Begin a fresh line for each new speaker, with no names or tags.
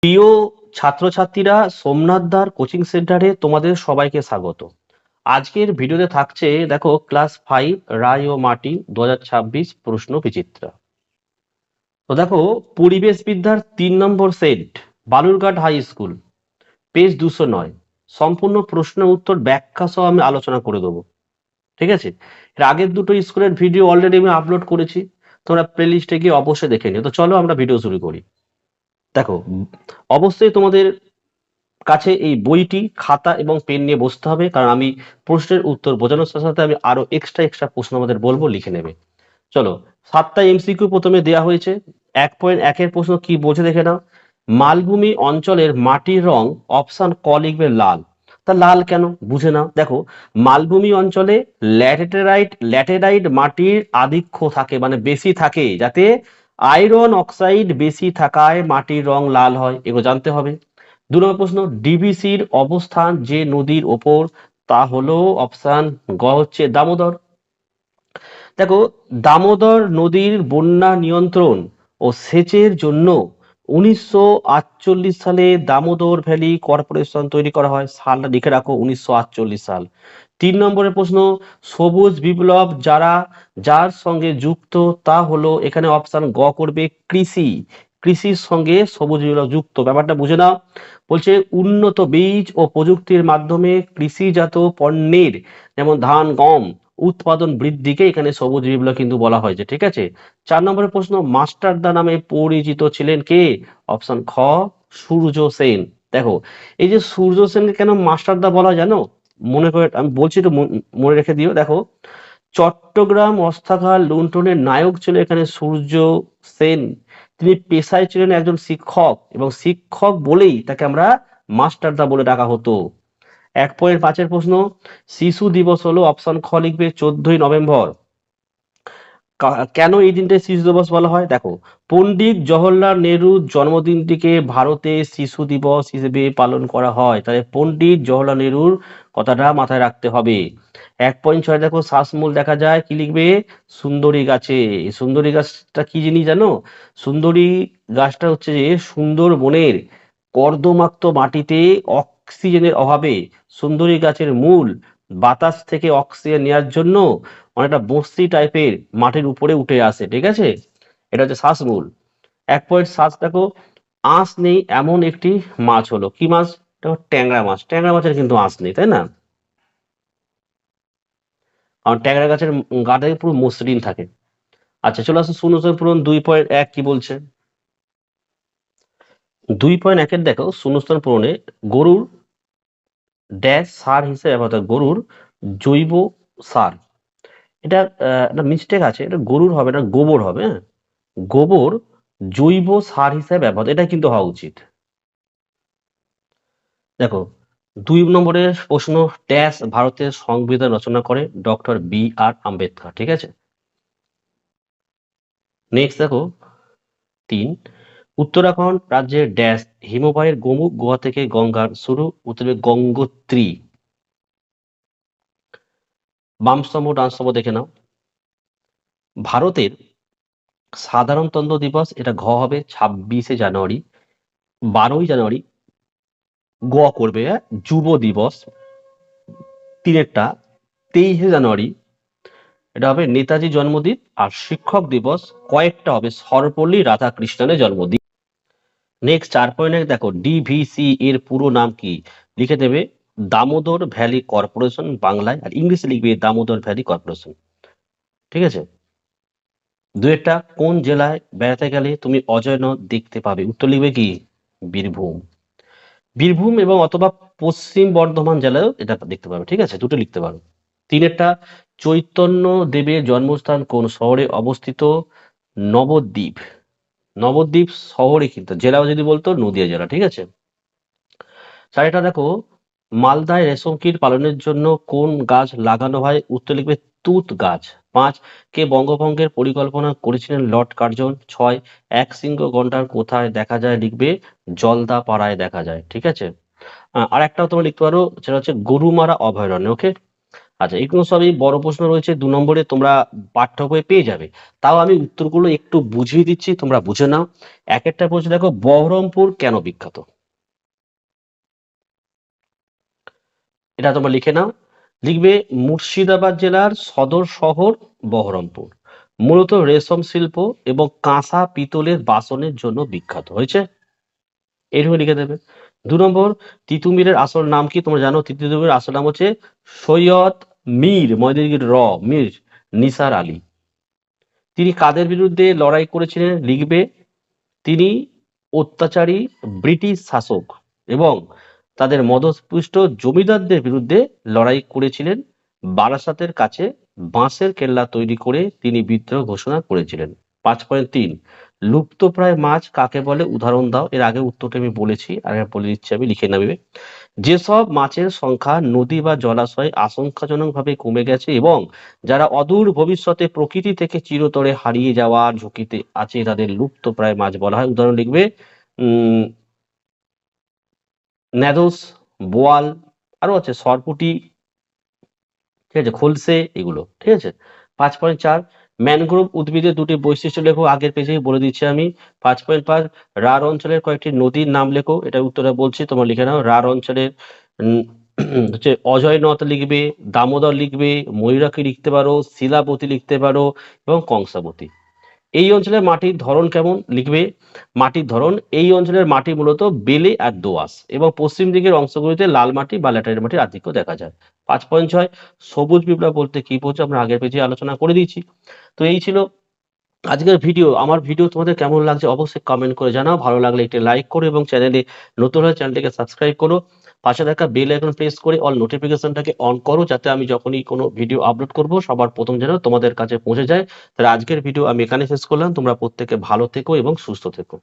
প্রিয় ছাত্রছাত্রীরা, সোমনাথ দার কোচিং সেন্টারে তোমাদের সবাইকে স্বাগত। আজকের ভিডিওতে থাকছে দেখো ক্লাস 5 রায় ও মাটি 2026 প্রশ্ন বিচিত্রা। তো দেখো পরিবেশ বিদ্যার 3 number set, Balurghat high school, page 209, সম্পূর্ণ প্রশ্নের উত্তর ব্যাখ্যা সহ আমি আলোচনা করে দেবো। ঠিক আছে, এর আগের দুটো স্কুলের ভিডিও অলরেডি আমি আপলোড করেছি, তোমরা প্লে লিস্টে গিয়ে অবশ্যই দেখে নিও। তো চলো আমরা ভিডিও শুরু করি। দেখো, অবশ্যই তোমাদের কাছে এই বইটি, খাতা এবং পেন নিয়ে বসতে হবে, কারণ আমি প্রশ্নের উত্তর বোঝানোর সাথে সাথে আমি আরো এক্সট্রা প্রশ্ন আমাদের বলবো, লিখে নেবে। চলো, 7টা এমসিকিউ প্রথমে দেয়া হয়েছে। 1.1 এর প্রশ্ন কি বোঝে দেখে নাও। মালভূমি অঞ্চলের মাটির রং, অপশন ক লিখবে লাল। তা লাল কেন বুঝে নাও। দেখো, মালভূমি অঞ্চলে ল্যাটেরাইট মাটির আধিক্য থাকে, মানে বেশি থাকে, যাতে আয়রন অক্সাইড বেশি থাকায় মাটির রং লাল হয়, এগুলো জানতে হবে। 2 নম্বর প্রশ্ন, ডিভিসির অবস্থান যে নদীর ওপর, তা হলো অপশন গ হচ্ছে দামোদর। দেখো, দামোদর নদীর বন্যা নিয়ন্ত্রণ ও সেচের জন্য 1948 সালে দামোদর ভ্যালি কর্পোরেশন তৈরি করা হয়। সালটা লিখে রাখো, 1948 সাল। 3 নম্বরের প্রশ্ন, সবুজ বিপ্লব যার সঙ্গে যুক্ত, তা হলো এখানে অপশন গ করবে কৃষি। কৃষির সঙ্গে সবুজ বিপ্লব যুক্ত, ব্যাপারটা বুঝে নাও। বলছে উন্নত বীজ ও প্রযুক্তির মাধ্যমে কৃষিজাত পণ্যের, যেমন ধান গম উৎপাদন বৃদ্ধিকে এখানে সবুজ বিপ্লব কিন্তু বলা হয়েছে। ঠিক আছে। 4 নম্বরের প্রশ্ন, মাস্টারদা নামে পরিচিত ছিলেন কে? অপশন খ সূর্য সেন। দেখো, এই যে সূর্য সেনকে কেন মাস্টারদা বলা জানো? মনে করে আমি বলছি, তো মনে রেখে দিও। দেখো, চট্টগ্রাম অস্ত্রাগার লুণ্ঠনের নায়ক ছিল এখানে সূর্য সেন। তিনি পেশায় ছিলেন একজন শিক্ষক, এবং শিক্ষক বলেই তাকে আমরা মাস্টারদা বলে ডাকা হতো। 1.5 প্রশ্ন, শিশু দিবস হলো অপশন খ লিখবে 14ই নভেম্বর। কেন এই দিনটা শিশু দিবস বলা হয়? দেখো, পণ্ডিত জওহরলাল নেহরুর জন্মদিনটিকে ভারতে শিশু দিবস হিসেবে পালন করা হয়, তাই পণ্ডিত জওহরলাল নেহরুর কথাটা মাথায় রাখতে হবে। 1.6 দেখো, শ্বাসমূল দেখা যায়, কি লিখবে? সুন্দরী গাছে। সুন্দরী গাছটা কি জিনিস জানো? সুন্দরী গাছটা হচ্ছে যে সুন্দরবনের কর্দমাক্ত মাটিতে অক্সিজেনের অভাবে সুন্দরী গাছের মূল বাতাস থেকে অক্সিজেন নেওয়ার জন্য অনেকটা বস্তি টাইপের মাটির উপরে উঠে আসে। ঠিক আছে, এটা হচ্ছে শ্বাসমূল। 1.7 দেখো, আঁশ নেই এমন একটি মাছ হলো, কি মাছ? দেখো, ট্যাংরা মাছ। ট্যাংরা মাছের কিন্তু আঁশ নেই, তাই না? কারণ ট্যাংরা গাছের গাটা পুরো মসৃণ থাকে। আচ্ছা, চলে আসো শূন্যস্থান পূরণ 2.1 কি বলছে। 2.1 দেখো, শূন্যস্থান পূরণে গরুর ড্যাশ সার হিসেবে ব্যবহৃত হয়। গরুর জৈব সার, এটা একটা মিস্টেক আছে, এটা গরুর হবে না, গোবর হবে। হ্যাঁ, গোবর জৈব সার হিসেবে ব্যবহৃত, এটা কিন্তু হওয়া উচিত। দেখো, 2 নম্বরের প্রশ্ন, ড্যাশ ভারতের সংবিধান রচনা করে ডক্টর বি.আর. আম্বেদকর। ঠিক আছে। নেক্সট দেখো, 3, উত্তরাখণ্ড রাজ্যের ড্যাশ হিমবাহের গোমুখ গুহা থেকে গঙ্গার শুরু, উত্তরে গঙ্গোত্রী। বাম স্তম্ভ ডান স্তম্ভ দেখে নাও। ভারতের সাধারণতন্ত্র দিবস, এটা ঘ হবে 26শে জানুয়ারি। 12ই জানুয়ারি গ করবে, যুব দিবস। তিনেরটা 23শে জানুয়ারি, এটা হবে নেতাজি জন্মদিন। আর শিক্ষক দিবস কয়েকটা হবে সর্বপল্লী রাধাকৃষ্ণনের জন্মদিন। নেক্সট 4.1 দেখো, ডিভিসি এর পুরো নাম কি? লিখে দেবে দামোদর ভ্যালি কর্পোরেশন বাংলায়, আর ইংলিশে লিখবে দামোদর ভ্যালি কর্পোরেশন। ঠিক আছে। দুয়েরটা, কোন জেলায় বেড়াতে গেলে তুমি অজয় নদ দেখতে পাবে? উত্তর লিখবে কি? বীরভূম। বীরভূম এবং অথবা পশ্চিম বর্ধমান জেলায়ও এটা দেখতে পাবে। ঠিক আছে, দুটো লিখতে পারো। তিনেরটা, চৈতন্য দেবের জন্মস্থান কোন শহরে অবস্থিত? নবদ্বীপ। নবদ্বীপ শহরে, কিন্তু জেলা যদি বলতো নদিয়া জেলা। ঠিক আছে। চারিটা দেখো, মালদায় রেশম কীট পালনের জন্য কোন গাছ লাগানো হয়? উত্তর লিখবে তুত গাছ। 5, কে বঙ্গভঙ্গের পরিকল্পনা করেছিলেন? Lord Curzon. 6, এক শৃঙ্গ গন্ডার কোথায় দেখা যায়? লিখবে জলদা পাড়ায় দেখা যায়। ঠিক আছে। আর একটাও তোমরা লিখতে পারো, সেটা হচ্ছে গরুমারা অভয়ারণ্য। ওকে। আচ্ছা, এগুলো সবই বড় প্রশ্ন রয়েছে, 2 নম্বরে তোমরা পাঠ্য বইয়ে পেয়ে যাবে। তাও আমি উত্তরগুলো একটু বুঝিয়ে দিচ্ছি, তোমরা বুঝে নাও। এক একটা প্রশ্ন দেখো, বহরমপুর কেন বিখ্যাত? এটা তোমরা লিখে নাও। লিখবে মুর্শিদাবাদ জেলার সদর শহর বহরমপুর। মূলত রেশম শিল্প এবং কাঁসা পিতলের বাসনের জন্য বিখ্যাত। হয়েছে? এইটুকু লিখে দেবে। 2 নম্বর, তিতুমিরের আসল নাম কি? তোমরা জানো তিতুমিরের আসল নাম হচ্ছে সৈয়দ মীর নিসার আলী। তিনি কাদের বিরুদ্ধে লড়াই করেছিলেন? লিখবে তিনি অত্যাচারী ব্রিটিশ শাসক এবং তাদের মদতপুষ্ট জমিদারদের বিরুদ্ধে লড়াই করেছিলেন। বারাসাতের কাছে বাঁশের কেল্লা তৈরি করে তিনি বিদ্রোহ ঘোষণা করেছিলেন। 5.3, লুপ্তপ্রায় মাছ কাকে বলে? উদাহরণ দাও। এর আগে উত্তরটা আমি বলেছি, আর বলে দিচ্ছি, আমি লিখে নেবে। যেসব মাছের সংখ্যা নদী বা জলাশয়ে আশঙ্কাজনকভাবে কমে গেছে এবং যারা অদূর ভবিষ্যতে প্রকৃতি থেকে চিরতরে হারিয়ে যাওয়ার ঝুঁকিতে আছে তাদের লুপ্তপ্রায় মাছ বলা হয়। উদাহরণ লিখবে উম ন্যাদোস, বোয়াল, আরো আছে সরপুঁটি, ঠিক আছে, খলসে, এগুলো। ঠিক আছে। 5.4, ম্যানগ্রোভ উদ্ভিদের দুটি বৈশিষ্ট্য লেখো। আগের পেজেই বলে দিচ্ছি আমি। 5.5, রাঢ় অঞ্চলের কয়েকটি নদীর নাম লেখো। এটা উত্তরটা বলছি, তোমরা লিখে নাও। রাঢ় অঞ্চলের হচ্ছে অজয় নদ লিখবে, দামোদর লিখবে, ময়ূরাক্ষী লিখতে পারো, শিলাবতী লিখতে পারো এবং কংসাবতী। এই অঞ্চলের মাটির ধরন কেমন? লিখবে মাটির ধরন, এই অঞ্চলের মাটি মূলত বেলে আর দোআঁশ এবং পশ্চিম দিকের অংশগুলিতে লাল মাটি বা ল্যাটেরাইট মাটির আধিক্য দেখা যায়। 5.6, সবুজ বিপ্লব বলতে কি বোঝো? আমরা আগের পেজে আলোচনা করে দিয়েছি। তো এই ছিল আজকের ভিডিও। আমার ভিডিও তোমাদের কেমন লাগছে অবশ্যই কমেন্ট করে জানাও। ভালো লাগলে একটি লাইক করো এবং চ্যানেলে নতুন হলে চ্যানেলটিকে সাবস্ক্রাইব করো। পাশে থাকা বেল আইকন প্রেস করে অল নোটিফিকেশনটাকে অন করো, যাতে আমি যখনই কোনো ভিডিও আপলোড করব সবার প্রথম যেন তোমাদের কাছে পৌঁছে যায়। তাহলে আজকের ভিডিও আমি এখানে শেষ করলাম। তোমরা প্রত্যেকে ভালো থেকো এবং সুস্থ থেকো।